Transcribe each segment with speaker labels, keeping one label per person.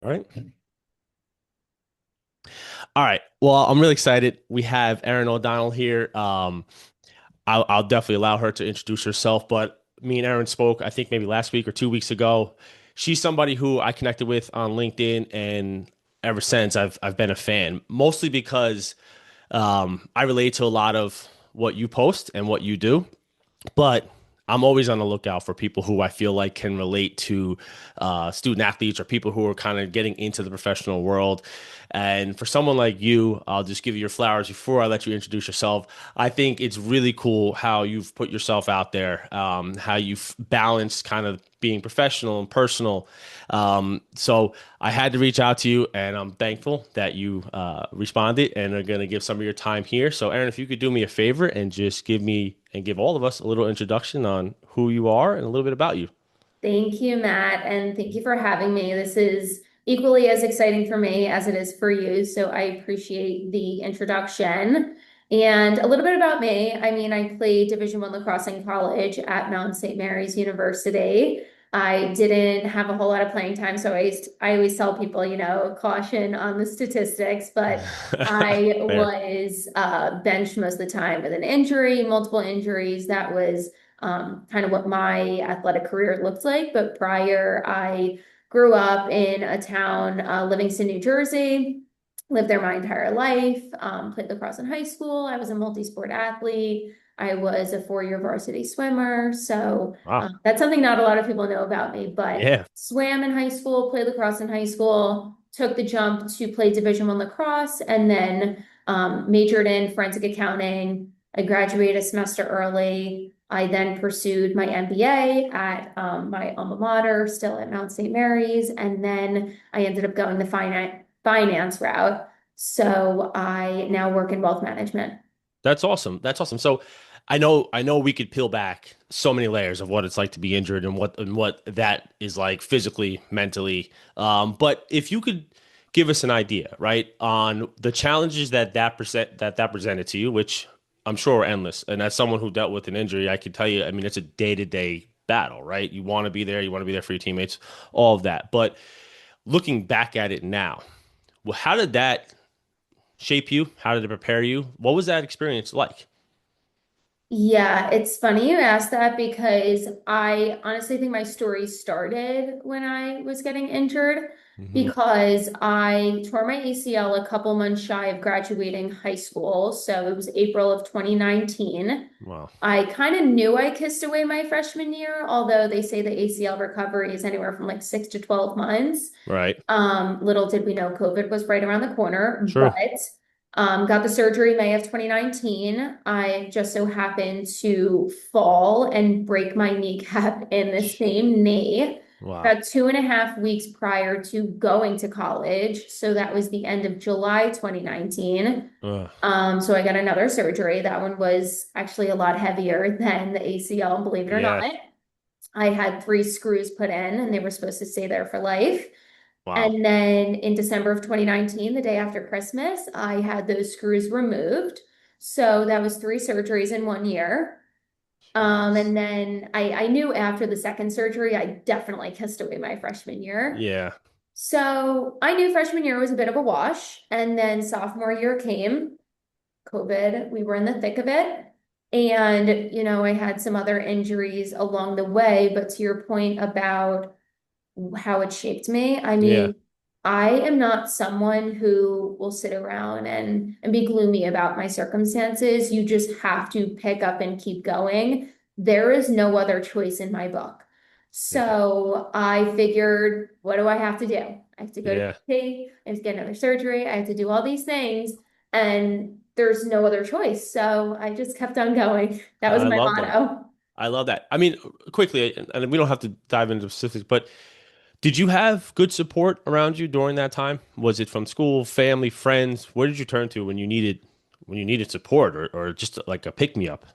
Speaker 1: All right. All right. Well, I'm really excited. We have Erin O'Donnell here. I'll definitely allow her to introduce herself, but me and Erin spoke, I think maybe last week or 2 weeks ago. She's somebody who I connected with on LinkedIn, and ever since I've been a fan, mostly because I relate to a lot of what you post and what you do. But I'm always on the lookout for people who I feel like can relate to student athletes or people who are kind of getting into the professional world. And for someone like you, I'll just give you your flowers before I let you introduce yourself. I think it's really cool how you've put yourself out there, how you've balanced kind of being professional and personal. So I had to reach out to you, and I'm thankful that you responded and are going to give some of your time here. So, Erin, if you could do me a favor and just give me and give all of us a little introduction on who you are and a little bit about you.
Speaker 2: Thank you, Matt, and thank you for having me. This is equally as exciting for me as it is for you, so I appreciate the introduction. And a little bit about me. I mean, I played Division One lacrosse in college at Mount St. Mary's University. I didn't have a whole lot of playing time, so I always tell people, caution on the statistics, but I
Speaker 1: Fair.
Speaker 2: was benched most of the time with an injury, multiple injuries. That was kind of what my athletic career looked like. But prior, I grew up in a town, Livingston, New Jersey, lived there my entire life, played lacrosse in high school. I was a multi-sport athlete. I was a four-year varsity swimmer. So
Speaker 1: Wow.
Speaker 2: that's something not a lot of people know about me, but
Speaker 1: Yeah.
Speaker 2: swam in high school, played lacrosse in high school, took the jump to play Division One lacrosse, and then majored in forensic accounting. I graduated a semester early. I then pursued my MBA at my alma mater, still at Mount St. Mary's, and then I ended up going the finance route. So I now work in wealth management.
Speaker 1: That's awesome. That's awesome. So I know we could peel back so many layers of what it's like to be injured and what that is like physically, mentally. But if you could give us an idea, right, on the challenges that presented to you, which I'm sure are endless. And as someone who dealt with an injury, I can tell you, I mean, it's a day-to-day battle, right? You want to be there, you want to be there for your teammates, all of that. But looking back at it now, well, how did that shape you? How did it prepare you? What was that experience like?
Speaker 2: Yeah, it's funny you asked that because I honestly think my story started when I was getting injured
Speaker 1: Hmm.
Speaker 2: because I tore my ACL a couple months shy of graduating high school. So it was April of 2019.
Speaker 1: Wow.
Speaker 2: I kind of knew I kissed away my freshman year, although they say the ACL recovery is anywhere from like 6 to 12 months.
Speaker 1: Right.
Speaker 2: Little did we know COVID was right around the corner, but
Speaker 1: True.
Speaker 2: got the surgery May of 2019. I just so happened to fall and break my kneecap in the same knee
Speaker 1: Wow.
Speaker 2: about 2.5 weeks prior to going to college. So that was the end of July 2019.
Speaker 1: Ugh.
Speaker 2: So I got another surgery. That one was actually a lot heavier than the ACL, believe it or not.
Speaker 1: Yeah.
Speaker 2: I had three screws put in and they were supposed to stay there for life.
Speaker 1: Wow.
Speaker 2: And then in December of 2019, the day after Christmas, I had those screws removed. So that was three surgeries in 1 year.
Speaker 1: Jeez.
Speaker 2: And then I knew after the second surgery, I definitely kissed away my freshman year.
Speaker 1: Yeah.
Speaker 2: So I knew freshman year was a bit of a wash. And then sophomore year came, COVID, we were in the thick of it. And, I had some other injuries along the way. But to your point about how it shaped me. I
Speaker 1: Yeah.
Speaker 2: mean, I am not someone who will sit around and be gloomy about my circumstances. You just have to pick up and keep going. There is no other choice in my book.
Speaker 1: Yeah.
Speaker 2: So I figured, what do I have to do? I have to go to
Speaker 1: Yeah.
Speaker 2: PT, I have to get another surgery, I have to do all these things, and there's no other choice. So I just kept on going. That was
Speaker 1: I
Speaker 2: my
Speaker 1: love that.
Speaker 2: motto.
Speaker 1: I love that. I mean, quickly, and we don't have to dive into specifics, but did you have good support around you during that time? Was it from school, family, friends? Where did you turn to when you needed support or just like a pick me up?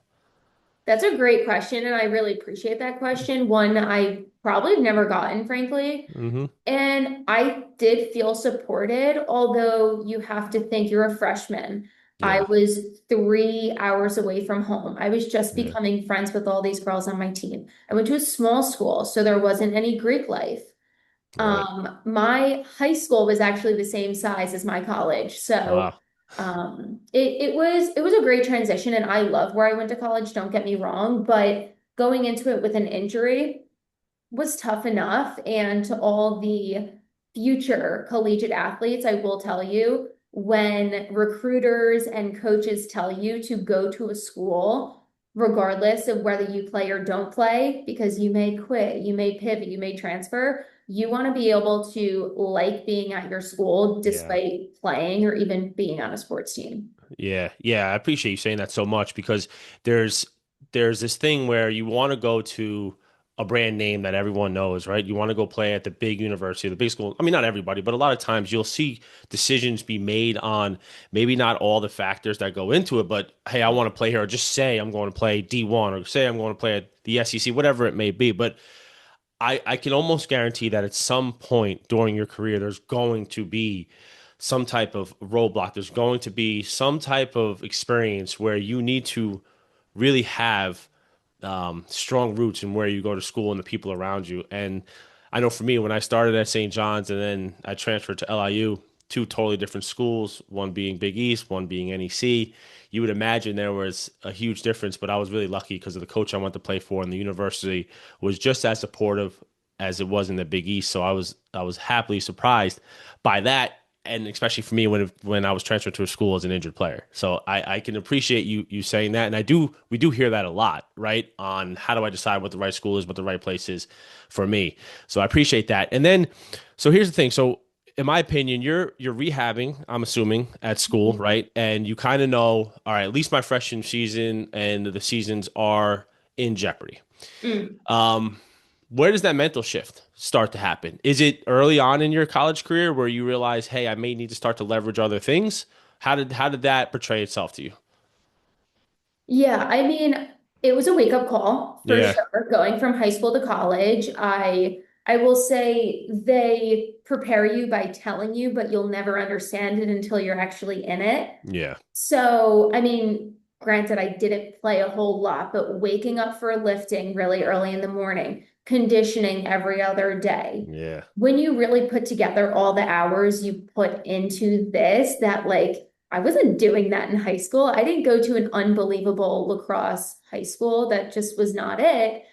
Speaker 2: That's a great question, and I really appreciate that question. One I probably have never gotten, frankly.
Speaker 1: Hmm.
Speaker 2: And I did feel supported, although you have to think you're a freshman. I
Speaker 1: Yeah.
Speaker 2: was 3 hours away from home. I was just
Speaker 1: Yeah.
Speaker 2: becoming friends with all these girls on my team. I went to a small school, so there wasn't any Greek life.
Speaker 1: Right.
Speaker 2: My high school was actually the same size as my college. So
Speaker 1: Wow.
Speaker 2: it was a great transition and I love where I went to college, don't get me wrong, but going into it with an injury was tough enough. And to all the future collegiate athletes, I will tell you, when recruiters and coaches tell you to go to a school, regardless of whether you play or don't play, because you may quit, you may pivot, you may transfer, you want to be able to like being at your school
Speaker 1: Yeah.
Speaker 2: despite playing or even being on a sports team.
Speaker 1: Yeah, yeah, I appreciate you saying that so much because there's there's this thing where you want to go to a brand name that everyone knows, right? You want to go play at the big university, the big school. I mean, not everybody, but a lot of times you'll see decisions be made on maybe not all the factors that go into it, but hey, I want to play here, or just say I'm going to play D1, or say I'm going to play at the SEC, whatever it may be. But I can almost guarantee that at some point during your career, there's going to be some type of roadblock. There's going to be some type of experience where you need to really have strong roots in where you go to school and the people around you. And I know for me, when I started at St. John's and then I transferred to LIU, two totally different schools, one being Big East, one being NEC. You would imagine there was a huge difference, but I was really lucky because of the coach I went to play for, and the university was just as supportive as it was in the Big East. So I was happily surprised by that, and especially for me when I was transferred to a school as an injured player. So I can appreciate you saying that, and we do hear that a lot, right? On how do I decide what the right school is, what the right place is for me. So I appreciate that. And then, so here's the thing. So in my opinion, you're rehabbing, I'm assuming, at school, right? And you kind of know, all right, at least my freshman season and the seasons are in jeopardy.
Speaker 2: Mm.
Speaker 1: Um, where does that mental shift start to happen? Is it early on in your college career where you realize, hey, I may need to start to leverage other things? How did that portray itself to you?
Speaker 2: Yeah, I mean, it was a wake-up call for
Speaker 1: Yeah,
Speaker 2: sure. Going from high school to college, I will say they prepare you by telling you, but you'll never understand it until you're actually in it.
Speaker 1: yeah,
Speaker 2: So, I mean, granted, I didn't play a whole lot, but waking up for lifting really early in the morning, conditioning every other day.
Speaker 1: yeah,
Speaker 2: When you really put together all the hours you put into this, that like I wasn't doing that in high school. I didn't go to an unbelievable lacrosse high school. That just was not it.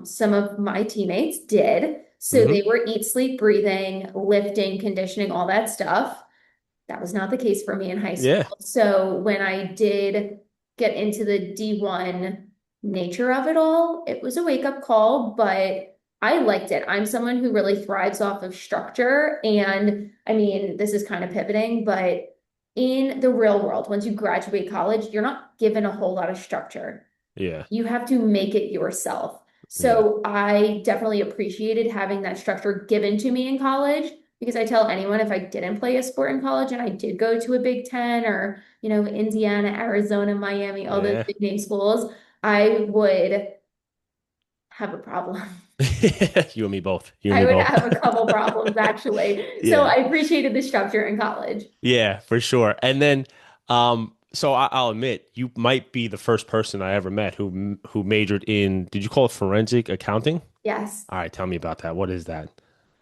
Speaker 2: Some of my teammates did. So
Speaker 1: hmm,
Speaker 2: they were eat, sleep, breathing, lifting, conditioning, all that stuff. That was not the case for me in high school.
Speaker 1: yeah,
Speaker 2: So when I did get into the D1 nature of it all, it was a wake-up call, but I liked it. I'm someone who really thrives off of structure. And I mean, this is kind of pivoting, but in the real world, once you graduate college, you're not given a whole lot of structure.
Speaker 1: yeah,
Speaker 2: You have to make it yourself.
Speaker 1: yeah,
Speaker 2: So I definitely appreciated having that structure given to me in college because I tell anyone if I didn't play a sport in college and I did go to a Big Ten or, Indiana, Arizona, Miami, all those
Speaker 1: yeah.
Speaker 2: big name schools, I would have a problem.
Speaker 1: You and me both. You and
Speaker 2: I
Speaker 1: me
Speaker 2: would
Speaker 1: both.
Speaker 2: have a couple problems actually. So
Speaker 1: Yeah.
Speaker 2: I appreciated the structure in college.
Speaker 1: Yeah, for sure. And then, so I'll admit, you might be the first person I ever met who majored in, did you call it forensic accounting?
Speaker 2: Yes.
Speaker 1: All right, tell me about that. What is that?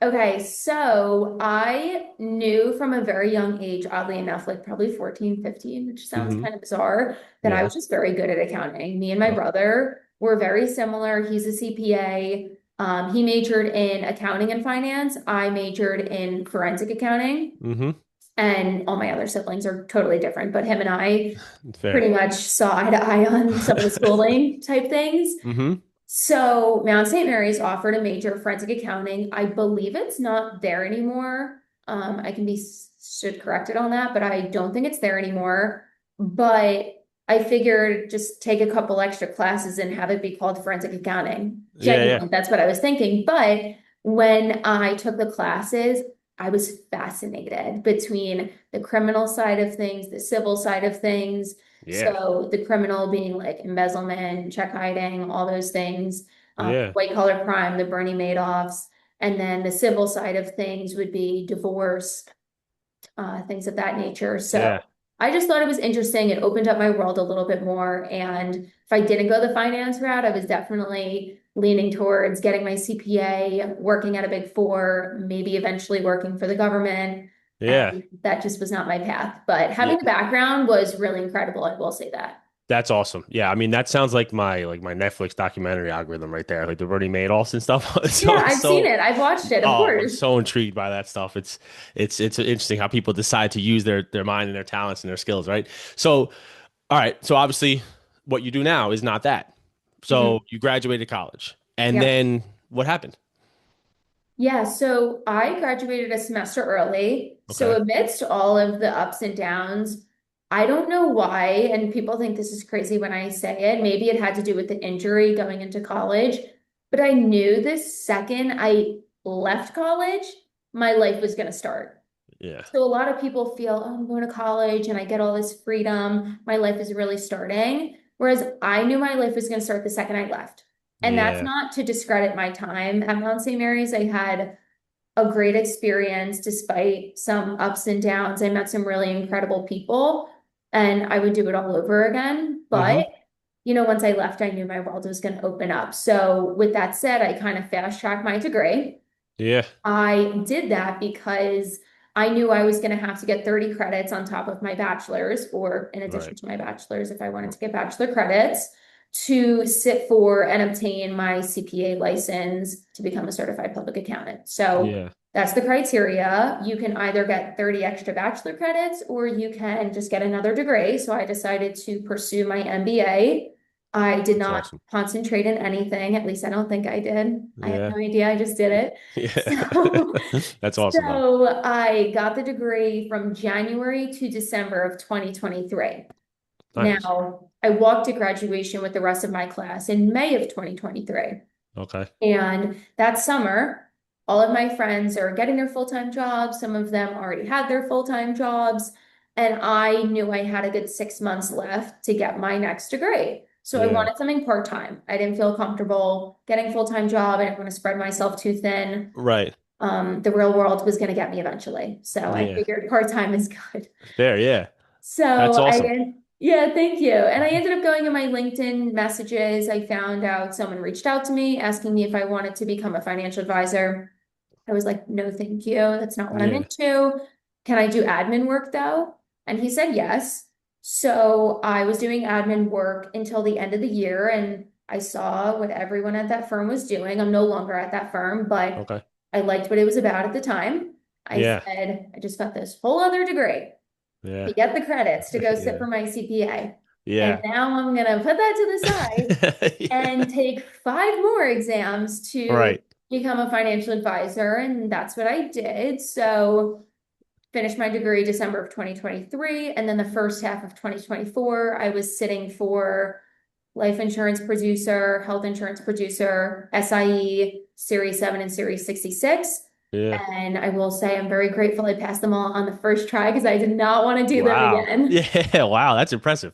Speaker 2: Okay, so I knew from a very young age, oddly enough, like probably 14, 15, which sounds
Speaker 1: Hmm.
Speaker 2: kind of bizarre, that I
Speaker 1: Yeah.
Speaker 2: was just very good at accounting. Me and my
Speaker 1: Oh.
Speaker 2: brother were very similar. He's a CPA. He majored in accounting and finance. I majored in forensic accounting,
Speaker 1: Hmm.
Speaker 2: and all my other siblings are totally different, but him and I
Speaker 1: Fair.
Speaker 2: pretty much saw eye to eye on some of the schooling type things.
Speaker 1: Hmm.
Speaker 2: So Mount St. Mary's offered a major of forensic accounting. I believe it's not there anymore. I can be should corrected on that, but I don't think it's there anymore. But I figured just take a couple extra classes and have it be called forensic accounting.
Speaker 1: Yeah, yeah,
Speaker 2: Genuinely, that's what I was thinking. But when I took the classes, I was fascinated between the criminal side of things, the civil side of things.
Speaker 1: yeah,
Speaker 2: So the criminal being like embezzlement, check hiding, all those things,
Speaker 1: yeah,
Speaker 2: white collar crime, the Bernie Madoffs, and then the civil side of things would be divorce, things of that nature. So
Speaker 1: yeah,
Speaker 2: I just thought it was interesting. It opened up my world a little bit more. And if I didn't go the finance route, I was definitely leaning towards getting my CPA, working at a big four, maybe eventually working for the government.
Speaker 1: Yeah.
Speaker 2: And that just was not my path. But
Speaker 1: Yeah.
Speaker 2: having the background was really incredible. I will say that.
Speaker 1: That's awesome. Yeah, I mean that sounds like my Netflix documentary algorithm right there. Like the Bernie Madoffs and stuff.
Speaker 2: Yeah,
Speaker 1: So
Speaker 2: I've seen
Speaker 1: so
Speaker 2: it. I've watched it, of
Speaker 1: oh, I'm
Speaker 2: course.
Speaker 1: so intrigued by that stuff. It's interesting how people decide to use their mind and their talents and their skills, right? So all right, so obviously what you do now is not that. So
Speaker 2: Mhm.
Speaker 1: you graduated college. And
Speaker 2: Yep.
Speaker 1: then what happened?
Speaker 2: Yeah, so I graduated a semester early. So
Speaker 1: Okay.
Speaker 2: amidst all of the ups and downs, I don't know why, and people think this is crazy when I say it. Maybe it had to do with the injury going into college, but I knew the second I left college, my life was going to start.
Speaker 1: Yeah.
Speaker 2: So a lot of people feel, oh, I'm going to college and I get all this freedom. My life is really starting. Whereas I knew my life was going to start the second I left. And that's
Speaker 1: Yeah.
Speaker 2: not to discredit my time at Mount St. Mary's. I had a great experience despite some ups and downs. I met some really incredible people and I would do it all over again. But,
Speaker 1: Hmm.
Speaker 2: once I left, I knew my world was going to open up. So with that said, I kind of fast tracked my degree.
Speaker 1: Yeah.
Speaker 2: I did that because I knew I was going to have to get 30 credits on top of my bachelor's, or in addition
Speaker 1: Right.
Speaker 2: to my bachelor's, if I wanted to get bachelor credits, to sit for and obtain my CPA license to become a certified public accountant. So
Speaker 1: Yeah.
Speaker 2: that's the criteria. You can either get 30 extra bachelor credits or you can just get another degree. So I decided to pursue my MBA. I did
Speaker 1: That's
Speaker 2: not
Speaker 1: awesome.
Speaker 2: concentrate in anything. At least I don't think I did. I have
Speaker 1: Yeah.
Speaker 2: no idea. I just did it.
Speaker 1: Yeah.
Speaker 2: So,
Speaker 1: That's awesome though.
Speaker 2: so I got the degree from January to December of 2023.
Speaker 1: Nice.
Speaker 2: Now, I walked to graduation with the rest of my class in May of 2023.
Speaker 1: Okay.
Speaker 2: And that summer, all of my friends are getting their full-time jobs. Some of them already had their full-time jobs. And I knew I had a good 6 months left to get my next degree. So I
Speaker 1: Yeah.
Speaker 2: wanted something part-time. I didn't feel comfortable getting a full-time job. I didn't want to spread myself too thin.
Speaker 1: Right.
Speaker 2: The real world was going to get me eventually. So I
Speaker 1: Yeah.
Speaker 2: figured part-time is good.
Speaker 1: Fair. Yeah. That's
Speaker 2: So
Speaker 1: awesome.
Speaker 2: yeah, thank you. And I ended up going in my LinkedIn messages. I found out someone reached out to me asking me if I wanted to become a financial advisor. I was like, no, thank you. That's not what I'm
Speaker 1: Yeah.
Speaker 2: into. Can I do admin work though? And he said yes. So I was doing admin work until the end of the year and I saw what everyone at that firm was doing. I'm no longer at that firm, but
Speaker 1: Okay.
Speaker 2: I liked what it was about at the time. I
Speaker 1: Yeah.
Speaker 2: said, I just got this whole other degree
Speaker 1: Yeah.
Speaker 2: to get the credits to go sit
Speaker 1: Yeah.
Speaker 2: for my CPA. And
Speaker 1: Yeah.
Speaker 2: now I'm gonna put that to the side
Speaker 1: Yeah.
Speaker 2: and take 5 more exams to
Speaker 1: Right.
Speaker 2: become a financial advisor. And that's what I did. So finished my degree December of 2023. And then the first half of 2024, I was sitting for life insurance producer, health insurance producer, SIE, Series 7 and Series 66.
Speaker 1: Yeah.
Speaker 2: And I will say I'm very grateful I passed them all on the first try because I did not want to do them
Speaker 1: Wow.
Speaker 2: again.
Speaker 1: Yeah. Wow. That's impressive.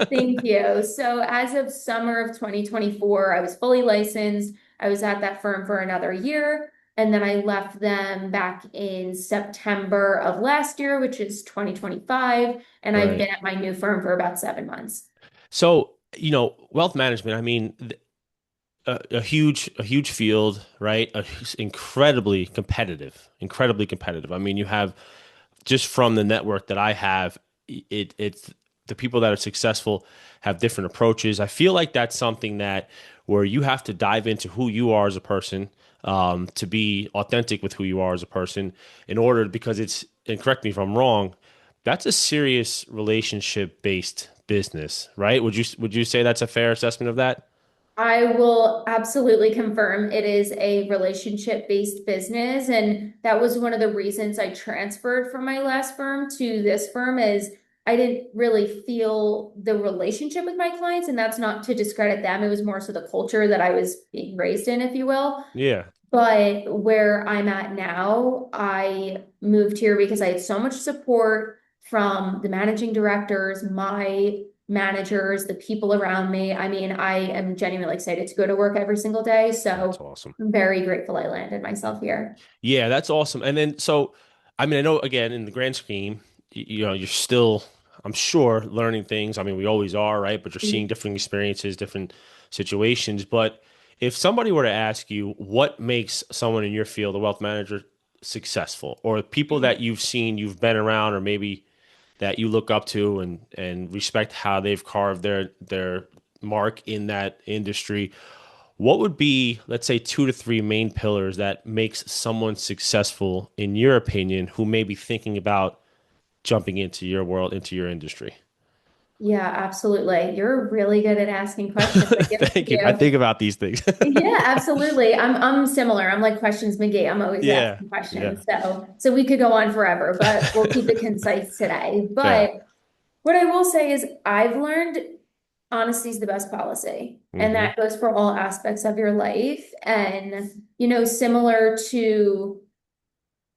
Speaker 2: Thank you. So as of summer of 2024, I was fully licensed. I was at that firm for another year, and then I left them back in September of last year, which is 2025, and I've
Speaker 1: Right.
Speaker 2: been at my new firm for about 7 months.
Speaker 1: So, wealth management, I mean, a huge field, right? Incredibly competitive. I mean, you have just from the network that I have, it's the people that are successful have different approaches. I feel like that's something that where you have to dive into who you are as a person, to be authentic with who you are as a person in order because and correct me if I'm wrong, that's a serious relationship based business, right? Would you say that's a fair assessment of that?
Speaker 2: I will absolutely confirm it is a relationship-based business. And that was one of the reasons I transferred from my last firm to this firm is I didn't really feel the relationship with my clients. And that's not to discredit them. It was more so the culture that I was being raised in, if you will.
Speaker 1: Yeah,
Speaker 2: But where I'm at now, I moved here because I had so much support from the managing directors, my managers, the people around me. I mean, I am genuinely excited to go to work every single day.
Speaker 1: that's
Speaker 2: So
Speaker 1: awesome.
Speaker 2: I'm very grateful I landed myself here.
Speaker 1: Yeah, that's awesome. And then, so, I mean, I know again in the grand scheme, you're still, I'm sure, learning things. I mean, we always are, right? But you're seeing different experiences, different situations. But If somebody were to ask you what makes someone in your field, a wealth manager, successful, or people that you've seen, you've been around, or maybe that you look up to and respect how they've carved their mark in that industry, what would be, let's say, two to three main pillars that makes someone successful in your opinion who may be thinking about jumping into your world, into your industry?
Speaker 2: Yeah, absolutely. You're really good at asking questions. I give it to
Speaker 1: Thank you. I
Speaker 2: you.
Speaker 1: think about these things.
Speaker 2: Yeah, absolutely. I'm similar. I'm like questions McGee. I'm always
Speaker 1: Yeah.
Speaker 2: asking
Speaker 1: Yeah.
Speaker 2: questions. So we could go on forever, but we'll keep it concise today.
Speaker 1: Fair.
Speaker 2: But what I will say is I've learned honesty is the best policy. And
Speaker 1: Hmm.
Speaker 2: that goes for all aspects of your life. And, similar to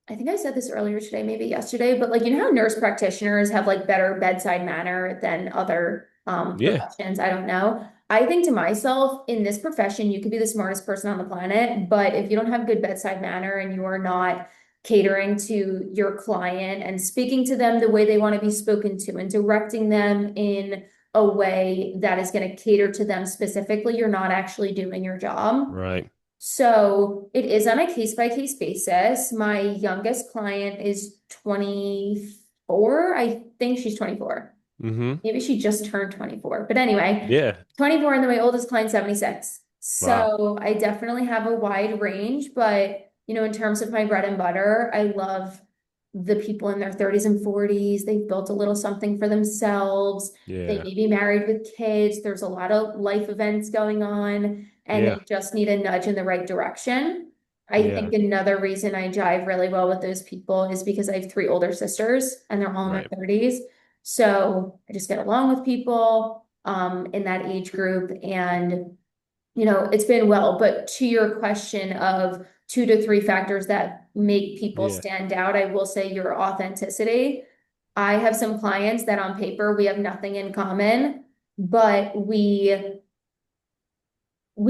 Speaker 2: I think I said this earlier today, maybe yesterday, but like how nurse practitioners have like better bedside manner than other
Speaker 1: Yeah.
Speaker 2: professions. I don't know. I think to myself, in this profession, you could be the smartest person on the planet, but if you don't have good bedside manner and you are not catering to your client and speaking to them the way they want to be spoken to and directing them in a way that is going to cater to them specifically, you're not actually doing your job.
Speaker 1: Right.
Speaker 2: So it is on a case by case basis. My youngest client is 24. I think she's 24.
Speaker 1: Hmm.
Speaker 2: Maybe she just turned 24. But anyway,
Speaker 1: Yeah.
Speaker 2: 24, and then my oldest client, 76.
Speaker 1: Wow.
Speaker 2: So I definitely have a wide range, but in terms of my bread and butter, I love the people in their 30s and 40s. They've built a little something for themselves. They
Speaker 1: Yeah.
Speaker 2: may be married with kids. There's a lot of life events going on, and
Speaker 1: Yeah.
Speaker 2: they just need a nudge in the right direction. I
Speaker 1: Yeah.
Speaker 2: think another reason I jive really well with those people is because I have three older sisters and they're all in their
Speaker 1: Right.
Speaker 2: 30s. So I just get along with people in that age group, and it's been well. But to your question of two to three factors that make people
Speaker 1: Yeah.
Speaker 2: stand out, I will say your authenticity. I have some clients that on paper we have nothing in common, but we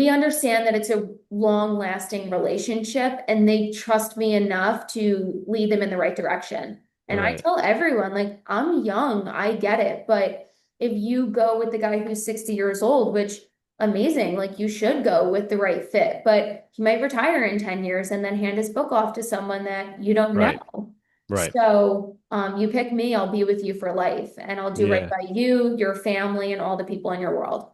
Speaker 2: understand that it's a long lasting relationship and they trust me enough to lead them in the right direction. And I
Speaker 1: Right.
Speaker 2: tell everyone, like, I'm young, I get it. But if you go with the guy who's 60 years old, which amazing, like you should go with the right fit, but he might retire in 10 years and then hand his book off to someone that you don't
Speaker 1: Right.
Speaker 2: know.
Speaker 1: Right.
Speaker 2: So you pick me, I'll be with you for life and I'll do right
Speaker 1: Yeah.
Speaker 2: by you, your family, and all the people in your world.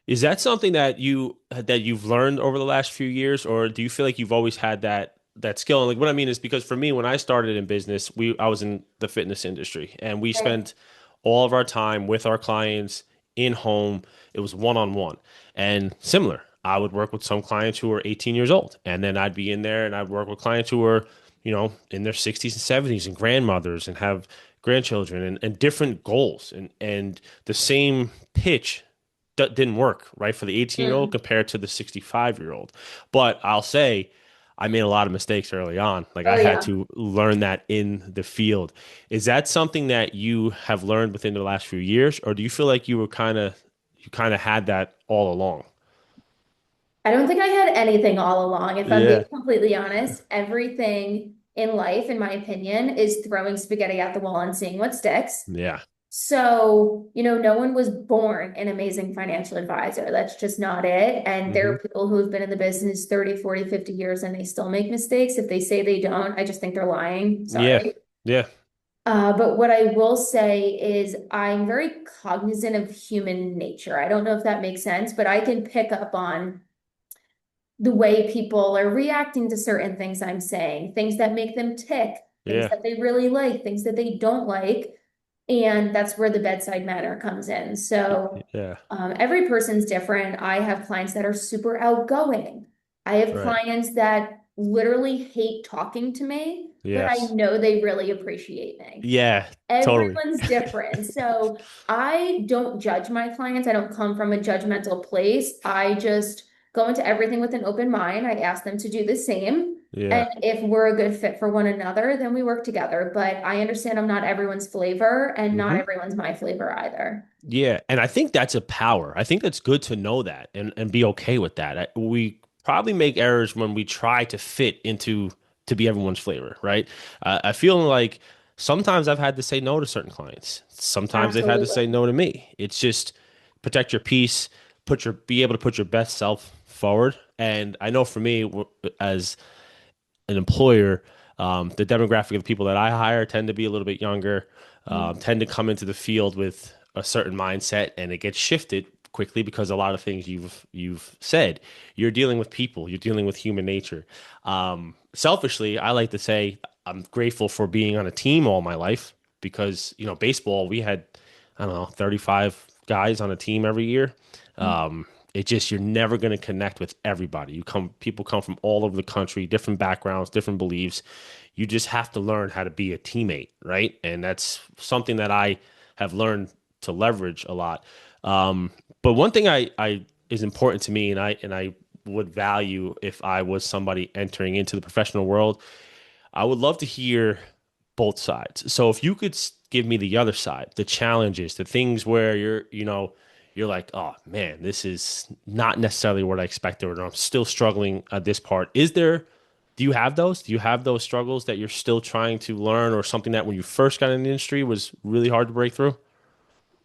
Speaker 1: Is that something that you've learned over the last few years, or do you feel like you've always had that skill? And like what I mean is because for me, when I started in business, I was in the fitness industry, and we
Speaker 2: Right.
Speaker 1: spent all of our time with our clients in home. It was one on one, and similar. I would work with some clients who were 18 years old, and then I'd be in there and I'd work with clients who were, in their 60s and 70s and grandmothers and have grandchildren and different goals and the same pitch didn't work, right, for the 18-year-old
Speaker 2: Mm.
Speaker 1: compared to the 65-year-old. But I'll say I made a lot of mistakes early on. Like I
Speaker 2: Oh
Speaker 1: had
Speaker 2: yeah.
Speaker 1: to learn that in the field. Is that something that you have learned within the last few years, or do you feel like you kind of had that all along?
Speaker 2: I don't think I had anything all along. If I'm
Speaker 1: Yeah.
Speaker 2: being completely honest, everything in life, in my opinion, is throwing spaghetti at the wall and seeing what sticks.
Speaker 1: Yeah.
Speaker 2: So, no one was born an amazing financial advisor. That's just not it. And there
Speaker 1: Hmm.
Speaker 2: are people who have been in the business 30, 40, 50 years and they still make mistakes. If they say they don't, I just think they're lying.
Speaker 1: Yeah.
Speaker 2: Sorry.
Speaker 1: Yeah.
Speaker 2: But what I will say is I'm very cognizant of human nature. I don't know if that makes sense, but I can pick up on the way people are reacting to certain things I'm saying, things that make them tick, things
Speaker 1: Yeah.
Speaker 2: that they really like, things that they don't like. And that's where the bedside manner comes in. So
Speaker 1: Yeah.
Speaker 2: every person's different. I have clients that are super outgoing. I have
Speaker 1: Right.
Speaker 2: clients that literally hate talking to me, but I
Speaker 1: Yes.
Speaker 2: know they really appreciate me.
Speaker 1: Yeah. Totally.
Speaker 2: Everyone's different. So I don't judge my clients. I don't come from a judgmental place. I just go into everything with an open mind. I ask them to do the same. And
Speaker 1: Yeah.
Speaker 2: if we're a good fit for one another, then we work together. But I understand I'm not everyone's flavor, and not
Speaker 1: Hmm.
Speaker 2: everyone's my flavor either.
Speaker 1: Yeah, and I think that's a power. I think that's good to know that and be okay with that. We probably make errors when we try to fit into to be everyone's flavor, right? I feel like sometimes I've had to say no to certain clients. Sometimes they've had to say
Speaker 2: Absolutely.
Speaker 1: no to me. It's just protect your peace, be able to put your best self forward. And I know for me, as an employer, the demographic of the people that I hire tend to be a little bit younger, tend to come into the field with a certain mindset, and it gets shifted quickly because a lot of things you've said. You're dealing with people, you're dealing with human nature. Selfishly, I like to say I'm grateful for being on a team all my life because baseball we had I don't know 35 guys on a team every year. It just you're never going to connect with everybody. People come from all over the country, different backgrounds, different beliefs. You just have to learn how to be a teammate, right? And that's something that I have learned to leverage a lot. Um, but one thing I is important to me, and I would value if I was somebody entering into the professional world. I would love to hear both sides. So if you could give me the other side, the challenges, the things where you're like, oh man, this is not necessarily what I expected, or I'm still struggling at this part. Do you have those? Do you have those struggles that you're still trying to learn, or something that when you first got in the industry was really hard to break through?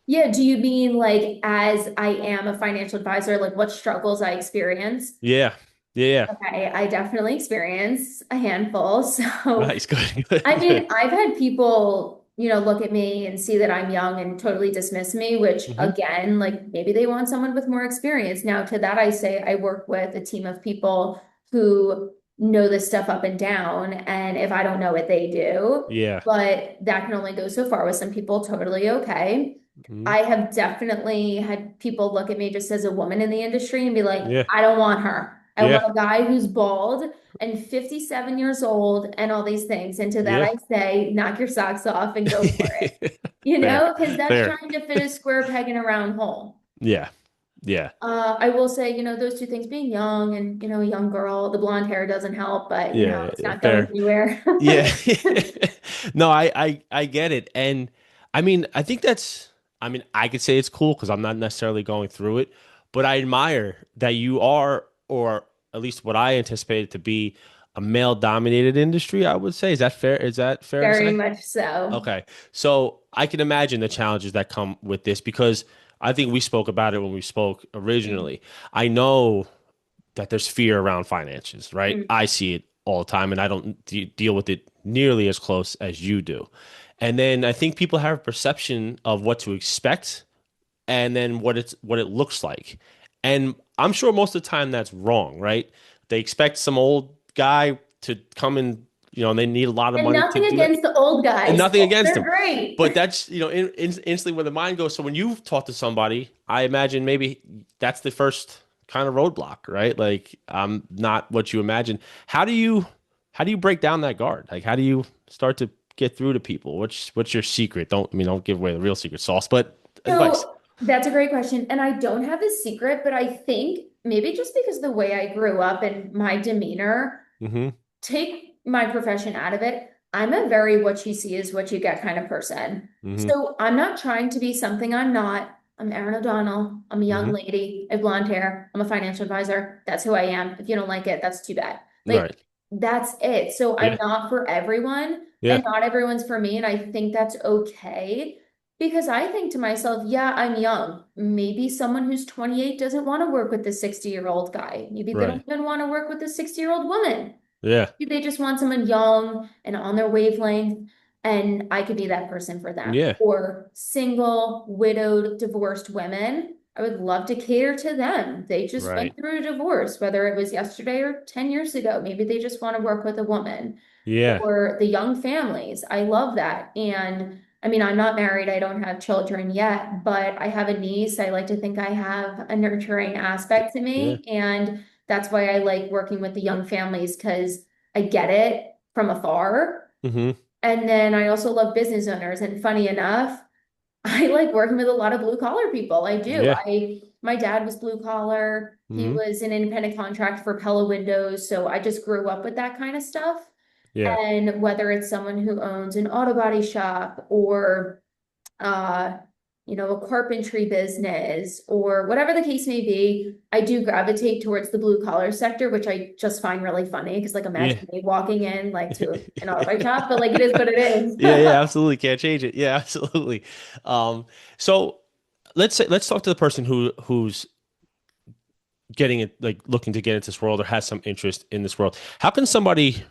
Speaker 2: Yeah, do you mean like as I am a financial advisor, like what struggles I experience?
Speaker 1: Yeah. Yeah.
Speaker 2: Okay, I definitely experience a handful. So,
Speaker 1: Nice. Good. Good.
Speaker 2: I mean,
Speaker 1: Good.
Speaker 2: I've had people, look at me and see that I'm young and totally dismiss me, which
Speaker 1: Hmm.
Speaker 2: again, like maybe they want someone with more experience. Now, to that, I say I work with a team of people who know this stuff up and down. And if I don't know it, they do.
Speaker 1: Yeah.
Speaker 2: But that can only go so far with some people, totally okay.
Speaker 1: Hmm.
Speaker 2: I have definitely had people look at me just as a woman in the industry and be like,
Speaker 1: Yeah.
Speaker 2: I don't want her. I
Speaker 1: Yeah.
Speaker 2: want a guy who's bald and 57 years old and all these things. And to that,
Speaker 1: Yeah.
Speaker 2: I say, knock your socks off and go for it,
Speaker 1: Fair.
Speaker 2: because that's
Speaker 1: Fair.
Speaker 2: trying to fit a square peg in a round hole.
Speaker 1: Yeah. Yeah.
Speaker 2: I will say, those two things being young and, a young girl, the blonde hair doesn't help, but,
Speaker 1: Yeah.
Speaker 2: it's
Speaker 1: Yeah.
Speaker 2: not going
Speaker 1: Fair.
Speaker 2: anywhere.
Speaker 1: Yeah. No, I get it. And I mean, I could say it's cool because I'm not necessarily going through it, but I admire that you are, or at least what I anticipated to be, a male dominated industry, I would say. Is that fair? Is that fair to
Speaker 2: Very
Speaker 1: say?
Speaker 2: much so.
Speaker 1: Okay. So I can imagine the challenges that come with this because I think we spoke about it when we spoke originally. I know that there's fear around finances, right?
Speaker 2: Mm.
Speaker 1: I see it all the time and I don't deal with it nearly as close as you do. And then I think people have a perception of what to expect and then what it looks like. And I'm sure most of the time that's wrong, right? They expect some old guy to come and and they need a lot of
Speaker 2: And
Speaker 1: money to
Speaker 2: nothing
Speaker 1: do that.
Speaker 2: against the old
Speaker 1: And
Speaker 2: guys.
Speaker 1: nothing against
Speaker 2: They're
Speaker 1: them.
Speaker 2: great.
Speaker 1: But that's, instantly where the mind goes. So when you've talked to somebody, I imagine maybe that's the first kind of roadblock, right? Like I'm not what you imagine. How do you break down that guard? Like how do you start to get through to people? What's your secret? Don't give away the real secret sauce, but advice.
Speaker 2: So that's a great question. And I don't have a secret, but I think maybe just because of the way I grew up and my demeanor,
Speaker 1: Mm-hmm.
Speaker 2: take my profession out of it. I'm a very what you see is what you get kind of person.
Speaker 1: Mm-hmm.
Speaker 2: So I'm not trying to be something I'm not. I'm Erin O'Donnell. I'm a young
Speaker 1: Mm-hmm.
Speaker 2: lady. I have blonde hair. I'm a financial advisor. That's who I am. If you don't like it, that's too bad. Like,
Speaker 1: Right.
Speaker 2: that's it. So I'm
Speaker 1: Yeah.
Speaker 2: not for everyone,
Speaker 1: Yeah.
Speaker 2: and not everyone's for me. And I think that's okay. Because I think to myself, yeah, I'm young. Maybe someone who's 28 doesn't want to work with the 60-year-old guy. Maybe they don't
Speaker 1: Right.
Speaker 2: even want to work with the 60-year-old woman.
Speaker 1: Yeah.
Speaker 2: Maybe they just want someone young and on their wavelength, and I could be that person for them.
Speaker 1: Yeah.
Speaker 2: Or single, widowed, divorced women. I would love to cater to them. They just
Speaker 1: Right.
Speaker 2: went through a divorce, whether it was yesterday or 10 years ago. Maybe they just want to work with a woman
Speaker 1: Yeah.
Speaker 2: or the young families. I love that. And I mean, I'm not married, I don't have children yet, but I have a niece. I like to think I have a nurturing aspect to
Speaker 1: Yeah.
Speaker 2: me. And that's why I like working with the young families because I get it from afar.
Speaker 1: Mm-hmm.
Speaker 2: And then I also love business owners. And funny enough, I like working with a lot of blue collar people. I do.
Speaker 1: Yeah.
Speaker 2: My dad was blue collar. He
Speaker 1: Mm-hmm.
Speaker 2: was an independent contractor for Pella Windows. So I just grew up with that kind of stuff.
Speaker 1: Yeah.
Speaker 2: And whether it's someone who owns an auto body shop or uh, a carpentry business or whatever the case may be, I do gravitate towards the blue collar sector, which I just find really funny because like
Speaker 1: Yeah.
Speaker 2: imagine me walking in like to an auto body shop, but like it is what it is.
Speaker 1: Yeah, yeah, absolutely. Can't change it. Yeah, absolutely. So let's talk to the person who's getting it, like looking to get into this world or has some interest in this world, how can somebody,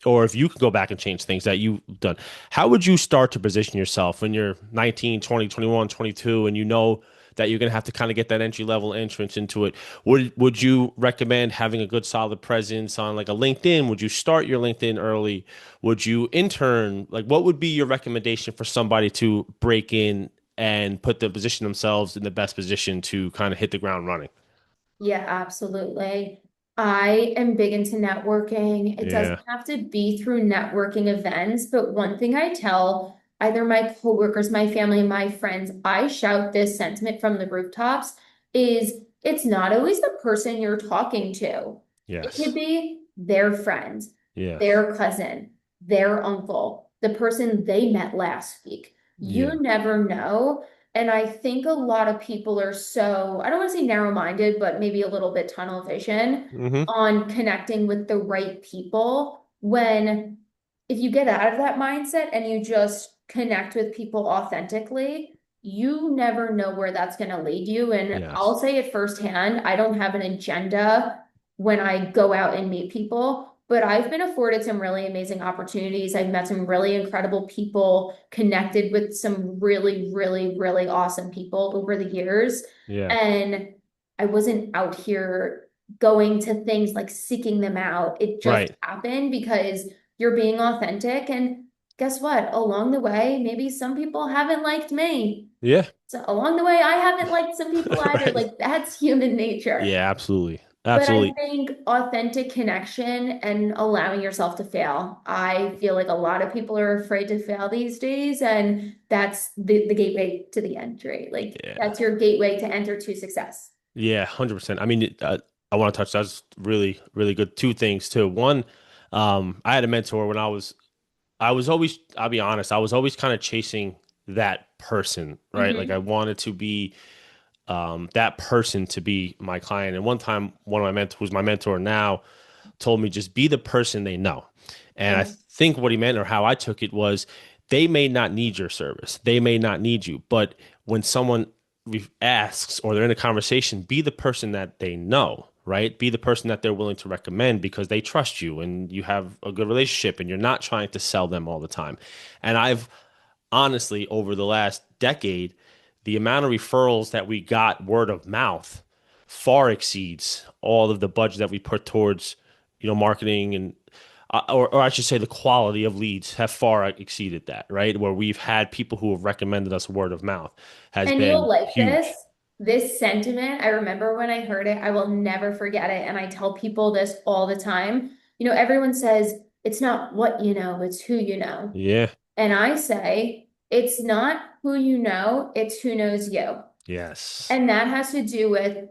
Speaker 1: or if you could go back and change things that you've done, how would you start to position yourself when you're 19, 20, 21, 22, and you know that you're going to have to kind of get that entry level entrance into it? Would you recommend having a good solid presence on like a LinkedIn? Would you start your LinkedIn early? Would you intern? Like what would be your recommendation for somebody to break in and put the position themselves in the best position to kind of hit the ground running?
Speaker 2: Yeah, absolutely. I am big into networking. It doesn't
Speaker 1: Yeah.
Speaker 2: have to be through networking events, but one thing I tell either my coworkers, my family, my friends, I shout this sentiment from the rooftops is it's not always the person you're talking to. It could
Speaker 1: Yes.
Speaker 2: be their friend,
Speaker 1: Yes.
Speaker 2: their cousin, their uncle, the person they met last week.
Speaker 1: Yeah.
Speaker 2: You never know. And I think a lot of people are so, I don't want to say narrow-minded, but maybe a little bit tunnel vision
Speaker 1: Hmm.
Speaker 2: on connecting with the right people. When if you get out of that mindset and you just connect with people authentically, you never know where that's going to lead you. And
Speaker 1: Yes.
Speaker 2: I'll say it firsthand, I don't have an agenda when I go out and meet people, but I've been afforded some really amazing opportunities. I've met some really incredible people, connected with some really, really, really awesome people over the years.
Speaker 1: Yeah.
Speaker 2: And I wasn't out here going to things like seeking them out. It just
Speaker 1: Right.
Speaker 2: happened because you're being authentic. And guess what? Along the way, maybe some people haven't liked me.
Speaker 1: Yeah.
Speaker 2: So along the way, I haven't liked some people either.
Speaker 1: Right.
Speaker 2: Like that's human nature.
Speaker 1: Yeah, absolutely.
Speaker 2: But I
Speaker 1: Absolutely.
Speaker 2: think authentic connection and allowing yourself to fail. I feel like a lot of people are afraid to fail these days, and that's the gateway to the entry. Like
Speaker 1: Yeah.
Speaker 2: that's your gateway to enter to success.
Speaker 1: Yeah, 100%. I mean, I want to touch that's really, really good. Two things too. One, I had a mentor when I was always, I'll be honest, I was always kind of chasing that person, right? Like I
Speaker 2: Hmm.
Speaker 1: wanted to be that person to be my client. And one time, one of my mentors, who's my mentor now, told me just be the person they know. And I
Speaker 2: Yeah.
Speaker 1: think what he meant or how I took it was they may not need your service. They may not need you. But when someone asks or they're in a conversation, be the person that they know, right? Be the person that they're willing to recommend because they trust you and you have a good relationship and you're not trying to sell them all the time. And I've honestly, over the last decade, the amount of referrals that we got word of mouth far exceeds all of the budget that we put towards, marketing and, or I should say, the quality of leads have far exceeded that, right? Where we've had people who have recommended us word of mouth has
Speaker 2: And you'll
Speaker 1: been
Speaker 2: like
Speaker 1: huge.
Speaker 2: this sentiment. I remember when I heard it, I will never forget it. And I tell people this all the time. Everyone says it's not what you know, it's who you know.
Speaker 1: Yeah.
Speaker 2: And I say, it's not who you know, it's who knows you.
Speaker 1: Yes.
Speaker 2: And that has to do with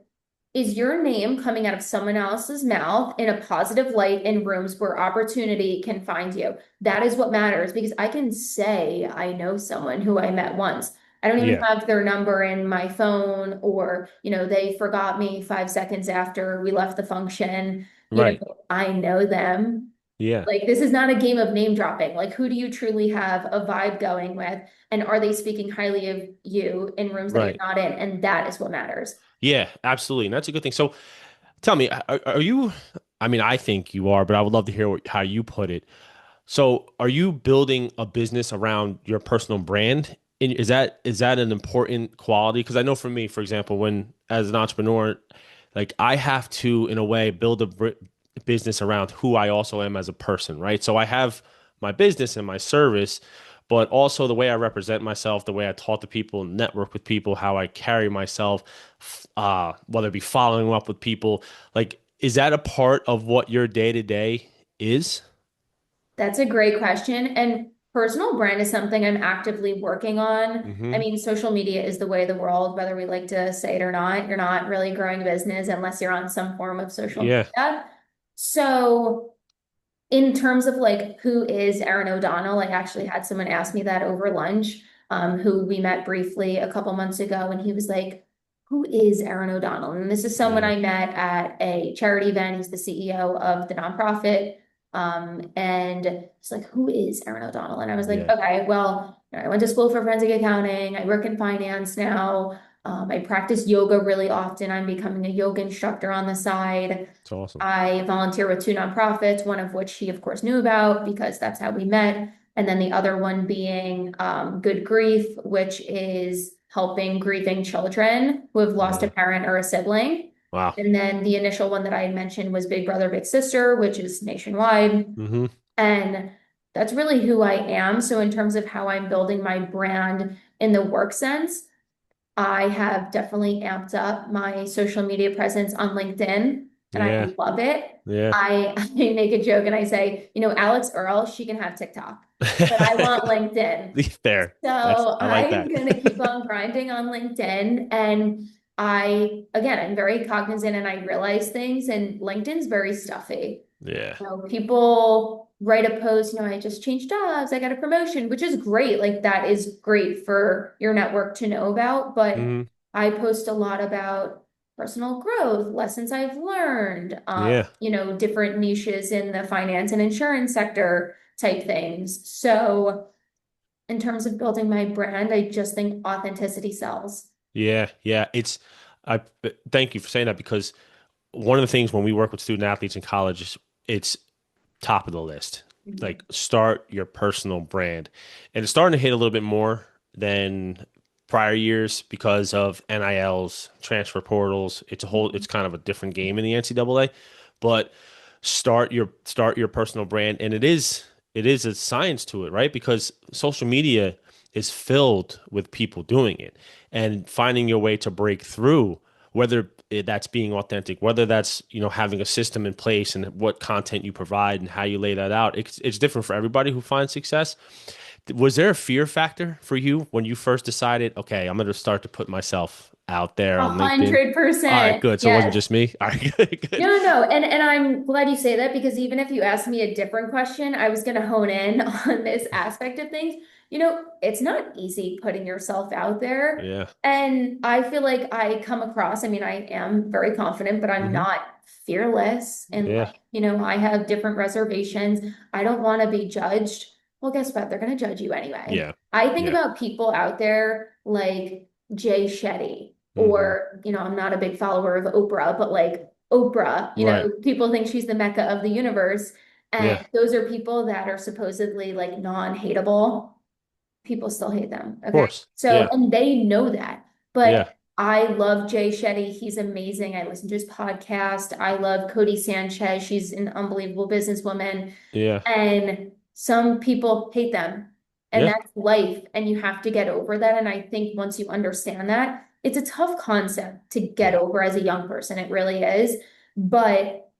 Speaker 2: is your name coming out of someone else's mouth in a positive light in rooms where opportunity can find you? That is what matters because I can say I know someone who I met once. I don't even
Speaker 1: Yeah.
Speaker 2: have their number in my phone, or, they forgot me 5 seconds after we left the function.
Speaker 1: Right.
Speaker 2: I know them.
Speaker 1: Yeah.
Speaker 2: Like, this is not a game of name dropping. Like, who do you truly have a vibe going with? And are they speaking highly of you in rooms that you're
Speaker 1: Right.
Speaker 2: not in? And that is what matters.
Speaker 1: Yeah, absolutely. And that's a good thing. So tell me, are you, I mean, I think you are, but I would love to hear how you put it. So, are you building a business around your personal brand? And is that an important quality? Because I know for me, for example, when as an entrepreneur, like I have to, in a way, build a business around who I also am as a person, right? So I have my business and my service, but also the way I represent myself, the way I talk to people, network with people, how I carry myself, whether it be following up with people, like is that a part of what your day to day is?
Speaker 2: That's a great question. And personal brand is something I'm actively working on. I
Speaker 1: Hmm.
Speaker 2: mean, social media is the way of the world, whether we like to say it or not. You're not really growing a business unless you're on some form of social
Speaker 1: Yeah.
Speaker 2: media. So, in terms of like who is Erin O'Donnell, I actually had someone ask me that over lunch, who we met briefly a couple months ago, and he was like, "Who is Erin O'Donnell?" And this is someone
Speaker 1: Yeah.
Speaker 2: I met at a charity event. He's the CEO of the nonprofit. And it's like, "Who is Erin O'Donnell?" And I was like,
Speaker 1: Yeah.
Speaker 2: "Okay, well, I went to school for forensic accounting. I work in finance now. I practice yoga really often. I'm becoming a yoga instructor on the side.
Speaker 1: It's awesome.
Speaker 2: I volunteer with two nonprofits, one of which he, of course, knew about because that's how we met. And then the other one being Good Grief, which is helping grieving children who have lost a
Speaker 1: Mm.
Speaker 2: parent or a sibling.
Speaker 1: Wow.
Speaker 2: And then the initial one that I had mentioned was Big Brother, Big Sister, which is nationwide.
Speaker 1: Hmm.
Speaker 2: And that's really who I am. So, in terms of how I'm building my brand in the work sense, I have definitely amped up my social media presence on LinkedIn and I
Speaker 1: Yeah.
Speaker 2: love it.
Speaker 1: Yeah.
Speaker 2: I make a joke and I say, Alex Earl, she can have TikTok, but I want LinkedIn.
Speaker 1: Fair.
Speaker 2: So
Speaker 1: I like
Speaker 2: I'm
Speaker 1: that.
Speaker 2: going to keep on grinding on LinkedIn. And again, I'm very cognizant and I realize things, and LinkedIn's very stuffy.
Speaker 1: Yeah.
Speaker 2: People write a post, I just changed jobs, I got a promotion, which is great. Like that is great for your network to know about. But
Speaker 1: Hmm.
Speaker 2: I post a lot about personal growth, lessons I've learned,
Speaker 1: Yeah.
Speaker 2: different niches in the finance and insurance sector type things. So in terms of building my brand, I just think authenticity sells.
Speaker 1: Yeah. Yeah. I thank you for saying that because one of the things when we work with student athletes in college is it's top of the list. Like
Speaker 2: Mhm.
Speaker 1: start your personal brand. And it's starting to hit a little bit more than prior years because of NILs, transfer portals. It's kind of a different game in the NCAA. But start your personal brand. And it is a science to it, right? Because social media is filled with people doing it and finding your way to break through, whether that's being authentic, whether that's, having a system in place and what content you provide and how you lay that out. It's different for everybody who finds success. Was there a fear factor for you when you first decided, okay, I'm going to start to put myself out there
Speaker 2: A
Speaker 1: on LinkedIn?
Speaker 2: hundred
Speaker 1: All right,
Speaker 2: percent.
Speaker 1: good. So it wasn't
Speaker 2: Yes.
Speaker 1: just me. All right, good, good.
Speaker 2: No, no, and I'm glad you say that because even if you asked me a different question, I was going to hone in on this aspect of things. It's not easy putting yourself out there.
Speaker 1: Yeah.
Speaker 2: And I feel like I come across, I mean, I am very confident, but I'm
Speaker 1: Hmm.
Speaker 2: not fearless. And
Speaker 1: Yeah.
Speaker 2: I have different reservations. I don't want to be judged. Well, guess what? They're going to judge you anyway.
Speaker 1: Yeah.
Speaker 2: I think
Speaker 1: Yeah.
Speaker 2: about people out there like Jay Shetty
Speaker 1: Hmm.
Speaker 2: or, I'm not a big follower of Oprah, but like Oprah,
Speaker 1: Right.
Speaker 2: people think she's the Mecca of the universe. And
Speaker 1: Yeah.
Speaker 2: those are people that are supposedly like non-hateable. People still hate them.
Speaker 1: Of
Speaker 2: Okay.
Speaker 1: course.
Speaker 2: So,
Speaker 1: Yeah.
Speaker 2: and they know that.
Speaker 1: Yeah.
Speaker 2: But I love Jay Shetty. He's amazing. I listen to his podcast. I love Cody Sanchez. She's an unbelievable businesswoman.
Speaker 1: Yeah.
Speaker 2: And some people hate them. And
Speaker 1: Yeah.
Speaker 2: that's life. And you have to get over that. And I think once you understand that, it's a tough concept to get
Speaker 1: Yeah.
Speaker 2: over as a young person. It really is. But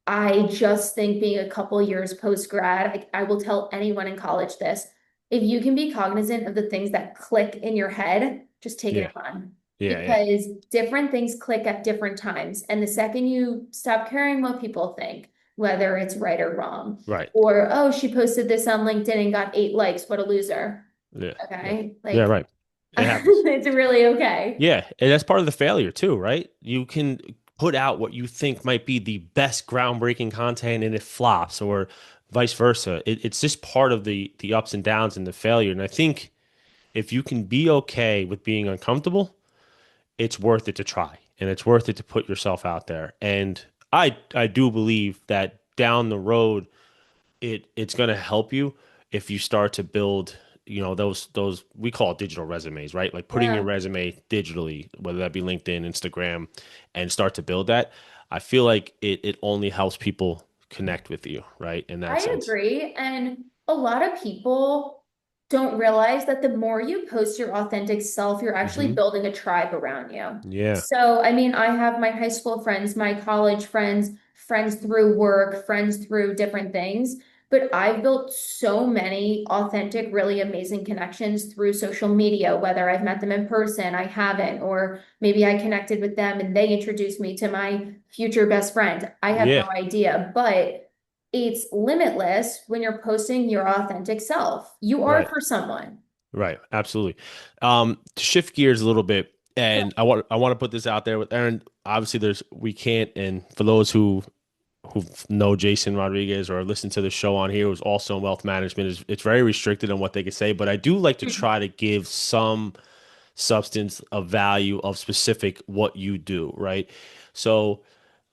Speaker 2: I just think being a couple years post grad, I will tell anyone in college this. If you can be cognizant of the things that click in your head, just take it
Speaker 1: Yeah.
Speaker 2: and run.
Speaker 1: Yeah. Yeah.
Speaker 2: Because different things click at different times. And the second you stop caring what people think, whether it's right or wrong,
Speaker 1: Right.
Speaker 2: or, oh, she posted this on LinkedIn and got 8 likes, what a loser.
Speaker 1: Yeah. Yeah.
Speaker 2: Okay.
Speaker 1: Yeah.
Speaker 2: Like,
Speaker 1: Right. It happens.
Speaker 2: it's really okay.
Speaker 1: Yeah, and that's part of the failure too, right? You can put out what you think might be the best groundbreaking content and it flops or vice versa. It's just part of the ups and downs and the failure. And I think if you can be okay with being uncomfortable, it's worth it to try and it's worth it to put yourself out there. And I do believe that down the road it's going to help you if you start to build those we call it digital resumes, right? Like putting your
Speaker 2: Yeah,
Speaker 1: resume digitally, whether that be LinkedIn, Instagram, and start to build that. I feel like it only helps people connect with you, right? In that
Speaker 2: I
Speaker 1: sense.
Speaker 2: agree. And a lot of people don't realize that the more you post your authentic self, you're actually
Speaker 1: Hmm.
Speaker 2: building a tribe around you.
Speaker 1: Yeah.
Speaker 2: So, I mean, I have my high school friends, my college friends, friends through work, friends through different things. But I've built so many authentic, really amazing connections through social media, whether I've met them in person, I haven't, or maybe I connected with them and they introduced me to my future best friend. I have no
Speaker 1: Yeah.
Speaker 2: idea, but it's limitless when you're posting your authentic self. You are
Speaker 1: Right.
Speaker 2: for someone.
Speaker 1: Right. Absolutely. To shift gears a little bit, and I want to put this out there with Erin. Obviously, we can't, and for those who know Jason Rodriguez or listen to the show on here, who's also in wealth management, is it's very restricted on what they can say. But I do like to try to give substance of value of specific what you do, right? So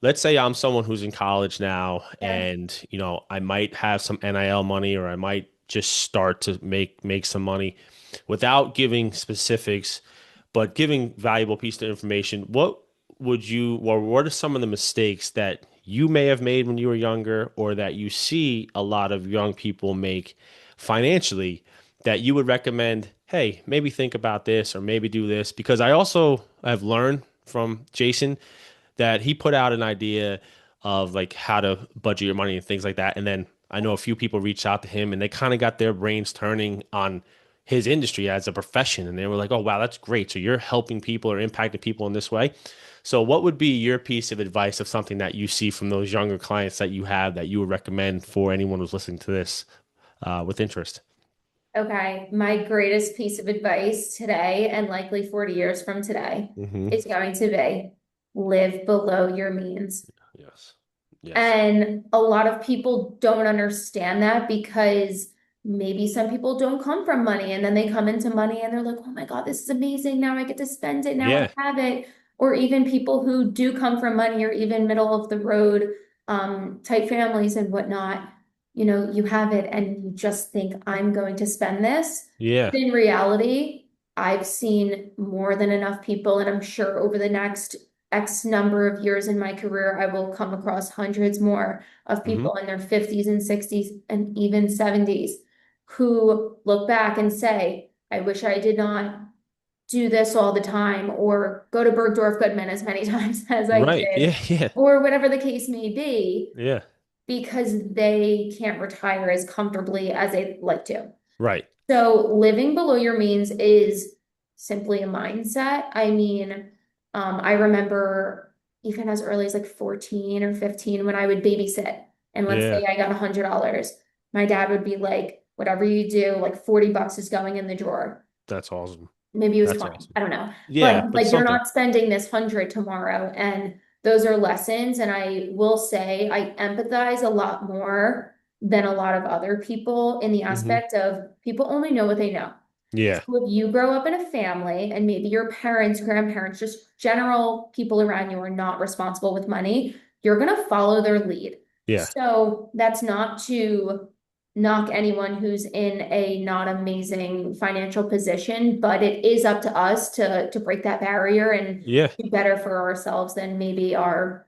Speaker 1: let's say I'm someone who's in college now
Speaker 2: Yeah.
Speaker 1: and, I might have some NIL money or I might just start to make some money without giving specifics, but giving valuable piece of information. What are some of the mistakes that you may have made when you were younger or that you see a lot of young people make financially that you would recommend, hey, maybe think about this or maybe do this? Because I also have learned from Jason that he put out an idea of like how to budget your money and things like that. And then I know a few people reached out to him and they kind of got their brains turning on his industry as a profession. And they were like, oh, wow, that's great. So you're helping people or impacting people in this way. So what would be your piece of advice of something that you see from those younger clients that you have that you would recommend for anyone who's listening to this with interest?
Speaker 2: Okay, my greatest piece of advice today, and likely 40 years from today,
Speaker 1: Hmm.
Speaker 2: is going to be live below your means.
Speaker 1: Yes. Yes.
Speaker 2: And a lot of people don't understand that because maybe some people don't come from money and then they come into money and they're like, oh my God, this is amazing. Now I get to spend it. Now I
Speaker 1: Yeah.
Speaker 2: have it. Or even people who do come from money or even middle of the road type families and whatnot, you have it and you just think I'm going to spend this.
Speaker 1: Yeah.
Speaker 2: But in reality, I've seen more than enough people, and I'm sure over the next X number of years in my career, I will come across hundreds more of
Speaker 1: Hmm.
Speaker 2: people in their 50s and 60s and even 70s who look back and say, I wish I did not do this all the time or go to Bergdorf Goodman as many times as I
Speaker 1: Right.
Speaker 2: did,
Speaker 1: Yeah. Yeah.
Speaker 2: or whatever the case may be,
Speaker 1: Yeah.
Speaker 2: because they can't retire as comfortably as they'd like to.
Speaker 1: Right.
Speaker 2: So living below your means is simply a mindset. I mean, I remember even as early as like 14 or 15 when I would babysit, and let's
Speaker 1: Yeah.
Speaker 2: say I got $100, my dad would be like, whatever you do, like 40 bucks is going in the drawer.
Speaker 1: That's awesome.
Speaker 2: Maybe it was
Speaker 1: That's
Speaker 2: 20.
Speaker 1: awesome.
Speaker 2: I don't know. But
Speaker 1: Yeah,
Speaker 2: he's
Speaker 1: but
Speaker 2: like, you're
Speaker 1: something.
Speaker 2: not spending this 100 tomorrow. And those are lessons. And I will say I empathize a lot more than a lot of other people in the
Speaker 1: Hmm.
Speaker 2: aspect of people only know what they know.
Speaker 1: Yeah.
Speaker 2: So if you grow up in a family and maybe your parents, grandparents, just general people around you are not responsible with money, you're going to follow their lead.
Speaker 1: Yeah.
Speaker 2: So that's not to knock anyone who's in a not amazing financial position, but it is up to us to break that barrier and
Speaker 1: Yeah.
Speaker 2: do better for ourselves than maybe our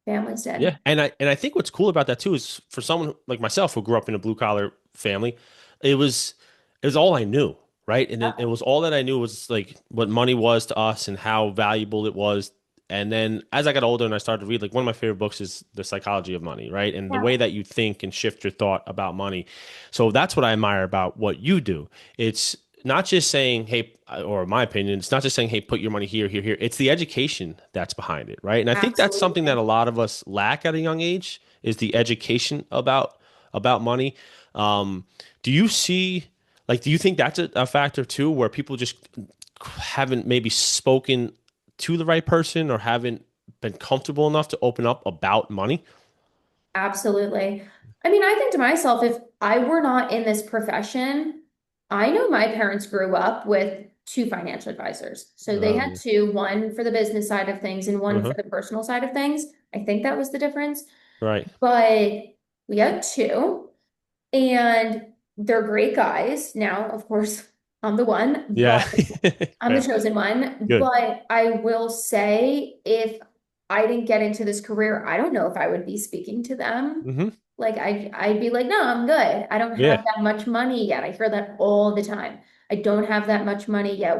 Speaker 2: families did.
Speaker 1: Yeah. And I think what's cool about that too is for someone like myself who grew up in a blue collar family, it was it was all I knew, right? And it was all that I knew was like what money was to us and how valuable it was. And then as I got older and I started to read, like one of my favorite books is The Psychology of Money, right? And the
Speaker 2: Yeah,
Speaker 1: way that you think and shift your thought about money. So that's what I admire about what you do. It's not just saying, hey, or my opinion, it's not just saying, hey, put your money here, here, here. It's the education that's behind it, right? And I think that's something that
Speaker 2: absolutely.
Speaker 1: a lot of us lack at a young age is the education about money. Um, do you see, like, do you think that's a factor too, where people just haven't maybe spoken to the right person or haven't been comfortable enough to open up about money?
Speaker 2: Absolutely. I mean, I think to myself, if I were not in this profession, I know my parents grew up with two financial advisors. So they
Speaker 1: Oh
Speaker 2: had
Speaker 1: yeah.
Speaker 2: two, one for the business side of things and one for
Speaker 1: Uh-huh.
Speaker 2: the personal side of things. I think that was the difference.
Speaker 1: Right.
Speaker 2: But we had two, and they're great guys. Now, of course, I'm the one,
Speaker 1: Yeah.
Speaker 2: but I'm the
Speaker 1: Yeah.
Speaker 2: chosen one.
Speaker 1: Good.
Speaker 2: But I will say, if I didn't get into this career, I don't know if I would be speaking to them.
Speaker 1: Hmm.
Speaker 2: Like I'd be like, no, I'm good. I don't have
Speaker 1: Yeah.
Speaker 2: that much money yet. I hear that all the time. I don't have that much money yet.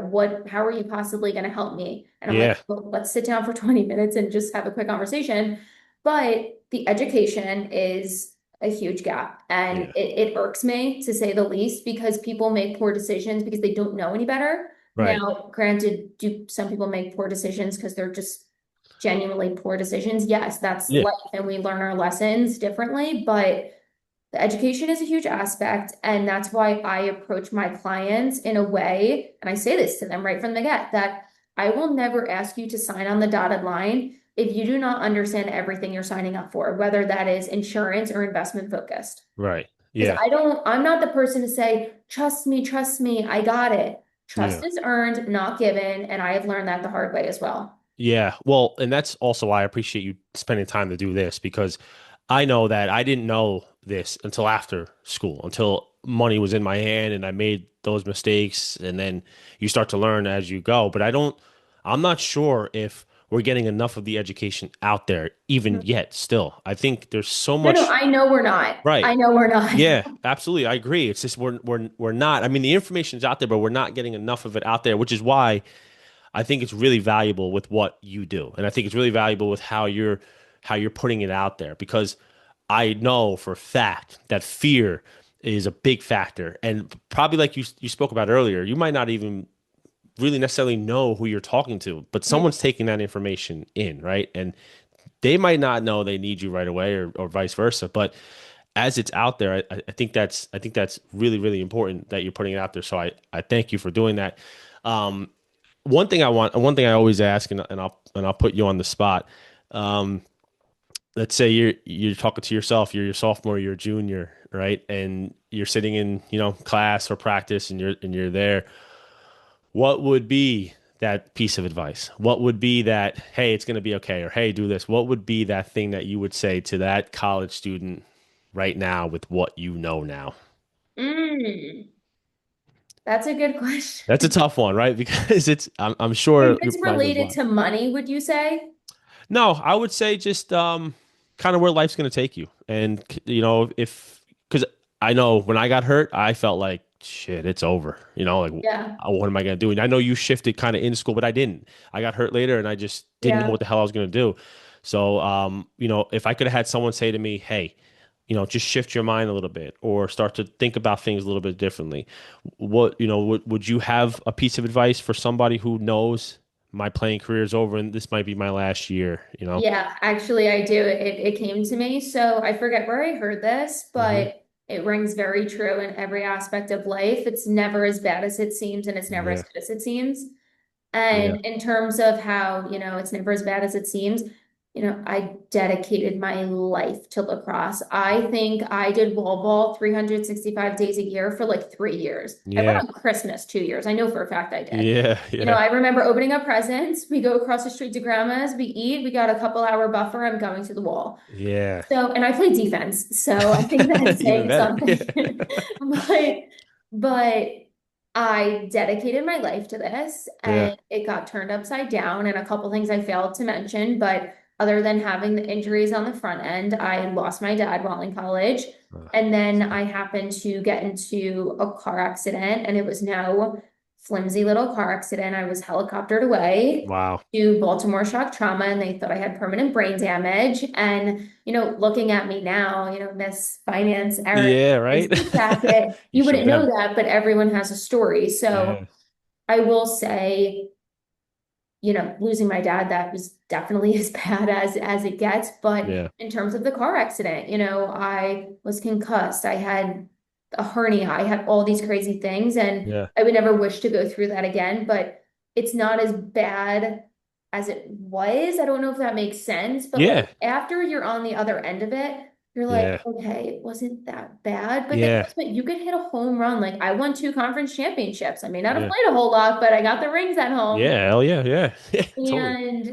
Speaker 2: How are you possibly going to help me? And I'm like,
Speaker 1: Yeah.
Speaker 2: well, let's sit down for 20 minutes and just have a quick conversation. But the education is a huge gap. And
Speaker 1: Yeah.
Speaker 2: it irks me to say the least because people make poor decisions because they don't know any better.
Speaker 1: Right.
Speaker 2: Now, granted, do some people make poor decisions because they're just genuinely poor decisions? Yes, that's
Speaker 1: Yeah.
Speaker 2: life and we learn our lessons differently, but the education is a huge aspect. And that's why I approach my clients in a way, and I say this to them right from the get, that I will never ask you to sign on the dotted line if you do not understand everything you're signing up for, whether that is insurance or investment focused.
Speaker 1: Right.
Speaker 2: Because
Speaker 1: Yeah.
Speaker 2: I'm not the person to say, trust me, I got it.
Speaker 1: Yeah.
Speaker 2: Trust is earned, not given, and I have learned that the hard way as well.
Speaker 1: Yeah. Well, and that's also why I appreciate you spending time to do this because I know that I didn't know this until after school, until money was in my hand and I made those mistakes. And then you start to learn as you go. But I'm not sure if we're getting enough of the education out there even yet, still. I think there's so
Speaker 2: No, no,
Speaker 1: much,
Speaker 2: I know we're not.
Speaker 1: right.
Speaker 2: I know we're not.
Speaker 1: Yeah, absolutely. I agree. It's just we're not. I mean, the information's out there, but we're not getting enough of it out there, which is why I think it's really valuable with what you do. And I think it's really valuable with how you're putting it out there because I know for a fact that fear is a big factor. And probably like you spoke about earlier, you might not even really necessarily know who you're talking to, but someone's taking that information in, right? And they might not know they need you right away or vice versa. But as it's out there, I think that's really, really important that you're putting it out there. So I thank you for doing that. Um, one thing I always ask, and I'll put you on the spot. Um, let's say you're talking to yourself, you're your sophomore, you're a junior, right? And you're sitting in, class or practice and you're there. What would be that piece of advice? What would be that, hey, it's going to be okay, or hey, do this? What would be that thing that you would say to that college student right now with what you know now?
Speaker 2: Mm, that's a good
Speaker 1: That's a
Speaker 2: question.
Speaker 1: tough one, right? Because I'm sure
Speaker 2: If
Speaker 1: your
Speaker 2: it's
Speaker 1: mind goes
Speaker 2: related
Speaker 1: wild.
Speaker 2: to money, would you say?
Speaker 1: No, I would say just kind of where life's going to take you. And if cuz I know when I got hurt, I felt like shit, it's over. Like
Speaker 2: Yeah.
Speaker 1: what am I going to do? And I know you shifted kind of in school, but I didn't. I got hurt later and I just didn't know
Speaker 2: Yeah.
Speaker 1: what the hell I was going to do. So if I could have had someone say to me, "Hey, just shift your mind a little bit or start to think about things a little bit differently." Would you have a piece of advice for somebody who knows my playing career is over and this might be my last year?
Speaker 2: Yeah, actually, I do. It came to me. So I forget where I heard this,
Speaker 1: Hmm.
Speaker 2: but it rings very true in every aspect of life. It's never as bad as it seems, and it's never as
Speaker 1: Yeah.
Speaker 2: good as it seems.
Speaker 1: Yeah.
Speaker 2: And in terms of how, it's never as bad as it seems, I dedicated my life to lacrosse. I think I did wall ball 365 days a year for like 3 years. I went
Speaker 1: Yeah.
Speaker 2: on Christmas 2 years. I know for a fact I did.
Speaker 1: Yeah. Yeah.
Speaker 2: I remember opening up presents. We go across the street to grandma's, we eat, we got a couple hour buffer. I'm going to the wall.
Speaker 1: Yeah.
Speaker 2: So, and I play defense, so I think that's
Speaker 1: Even
Speaker 2: saying
Speaker 1: better.
Speaker 2: something. But, but I dedicated my life to this
Speaker 1: Yeah.
Speaker 2: and it got turned upside down and a couple things I failed to mention, but other than having the injuries on the front end, I lost my dad while in college.
Speaker 1: Uh,
Speaker 2: And then I happened to get into a car accident and it was no flimsy little car accident. I was helicoptered away
Speaker 1: wow.
Speaker 2: to Baltimore shock trauma and they thought I had permanent brain damage. And, looking at me now, Miss Finance Erin
Speaker 1: Yeah.
Speaker 2: in
Speaker 1: Right.
Speaker 2: suit jacket,
Speaker 1: You
Speaker 2: you
Speaker 1: should
Speaker 2: wouldn't know
Speaker 1: have.
Speaker 2: that, but everyone has a story. So
Speaker 1: Yeah.
Speaker 2: I will say, losing my dad, that was definitely as bad as it gets. But
Speaker 1: Yeah.
Speaker 2: in terms of the car accident, I was concussed. I had a hernia. I had all these crazy things, and
Speaker 1: Yeah.
Speaker 2: I would never wish to go through that again. But it's not as bad as it was. I don't know if that makes sense, but like
Speaker 1: Yeah.
Speaker 2: after you're on the other end of it, you're like,
Speaker 1: Yeah.
Speaker 2: okay, it wasn't that bad. But then
Speaker 1: Yeah.
Speaker 2: guess what? You could hit a home run. Like I won two conference championships. I may not have
Speaker 1: Yeah.
Speaker 2: played a whole lot, but I got the rings at home.
Speaker 1: Yeah. Hell yeah. Yeah. Yeah. Totally.
Speaker 2: And,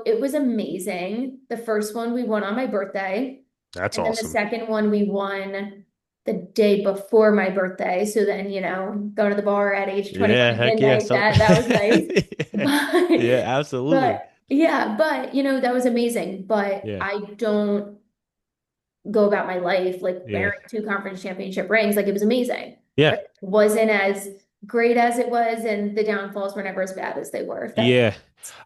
Speaker 2: it was amazing. The first one we won on my birthday.
Speaker 1: That's
Speaker 2: And then the
Speaker 1: awesome.
Speaker 2: second one we won the day before my birthday. So then, going to the bar at age 21
Speaker 1: Yeah.
Speaker 2: at
Speaker 1: Heck yeah.
Speaker 2: midnight, that was nice.
Speaker 1: Yeah.
Speaker 2: But,
Speaker 1: Yeah. Absolutely.
Speaker 2: but yeah, but, that was amazing. But
Speaker 1: Yeah.
Speaker 2: I don't go about my life like
Speaker 1: Yeah.
Speaker 2: wearing two conference championship rings. Like it was amazing,
Speaker 1: Yeah.
Speaker 2: but it wasn't as great as it was. And the downfalls were never as bad as they were, if that makes
Speaker 1: Yeah.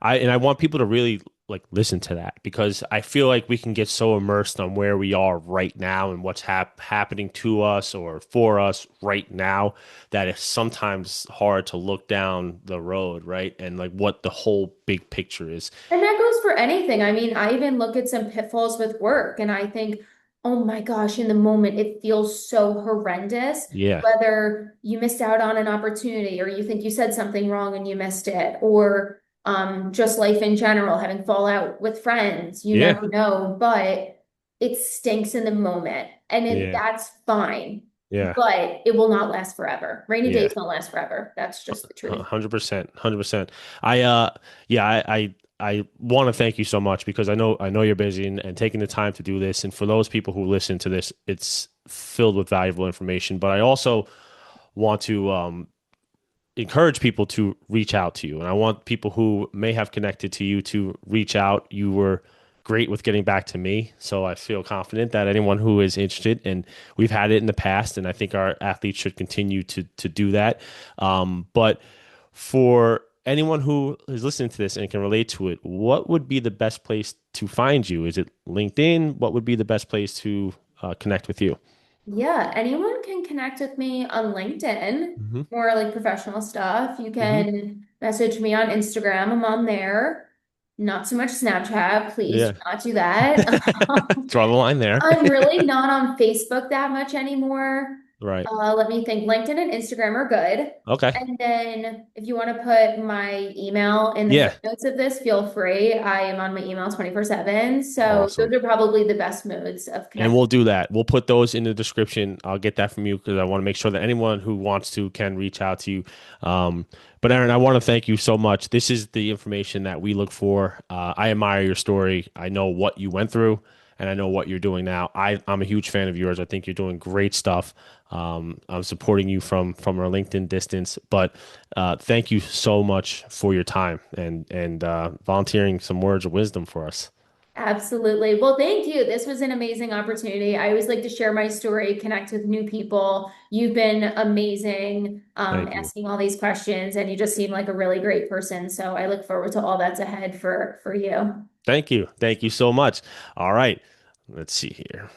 Speaker 1: I want people to really like listen to that because I feel like we can get so immersed on where we are right now and what's happening to us or for us right now that it's sometimes hard to look down the road, right? And like what the whole big picture is.
Speaker 2: And that goes for anything. I mean, I even look at some pitfalls with work and I think, oh my gosh, in the moment, it feels so horrendous.
Speaker 1: Yeah.
Speaker 2: Whether you missed out on an opportunity or you think you said something wrong and you missed it, or just life in general, having fallout with friends, you
Speaker 1: Yeah.
Speaker 2: never know, but it stinks in the moment and
Speaker 1: Yeah.
Speaker 2: that's fine.
Speaker 1: Yeah.
Speaker 2: but it will not last forever. Rainy
Speaker 1: Yeah.
Speaker 2: days don't last forever. That's just the truth.
Speaker 1: 100%. 100%. I yeah, I want to thank you so much because I know you're busy and taking the time to do this. And for those people who listen to this, it's filled with valuable information. But I also want to encourage people to reach out to you. And I want people who may have connected to you to reach out. You were great with getting back to me. So I feel confident that anyone who is interested, and we've had it in the past, and I think our athletes should continue to do that. But for anyone who is listening to this and can relate to it, what would be the best place to find you? Is it LinkedIn? What would be the best place to connect with you?
Speaker 2: Yeah, anyone can connect with me on LinkedIn,
Speaker 1: Hmm.
Speaker 2: more like professional stuff. You
Speaker 1: Hmm.
Speaker 2: can message me on Instagram. I'm on there. Not so much Snapchat. Please
Speaker 1: Yeah.
Speaker 2: do not do that.
Speaker 1: Draw the line there.
Speaker 2: I'm really not on Facebook that much anymore.
Speaker 1: Right.
Speaker 2: Let me think. LinkedIn and Instagram are good.
Speaker 1: Okay.
Speaker 2: And then if you want to put my email in the
Speaker 1: Yeah.
Speaker 2: footnotes of this, feel free. I am on my email 24/7. So those
Speaker 1: Awesome.
Speaker 2: are probably the best modes of
Speaker 1: And
Speaker 2: connecting.
Speaker 1: we'll do that. We'll put those in the description. I'll get that from you because I want to make sure that anyone who wants to can reach out to you. Um, but Aaron, I want to thank you so much. This is the information that we look for. I admire your story. I know what you went through, and I know what you're doing now. I'm a huge fan of yours. I think you're doing great stuff. I'm supporting you from our LinkedIn distance. But thank you so much for your time and volunteering some words of wisdom for us.
Speaker 2: Absolutely. Well, thank you. This was an amazing opportunity. I always like to share my story, connect with new people. You've been amazing,
Speaker 1: Thank you.
Speaker 2: asking all these questions, and you just seem like a really great person. So I look forward to all that's ahead for you.
Speaker 1: Thank you. Thank you so much. All right. Let's see here.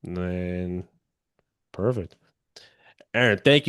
Speaker 1: And then perfect. Aaron, thank you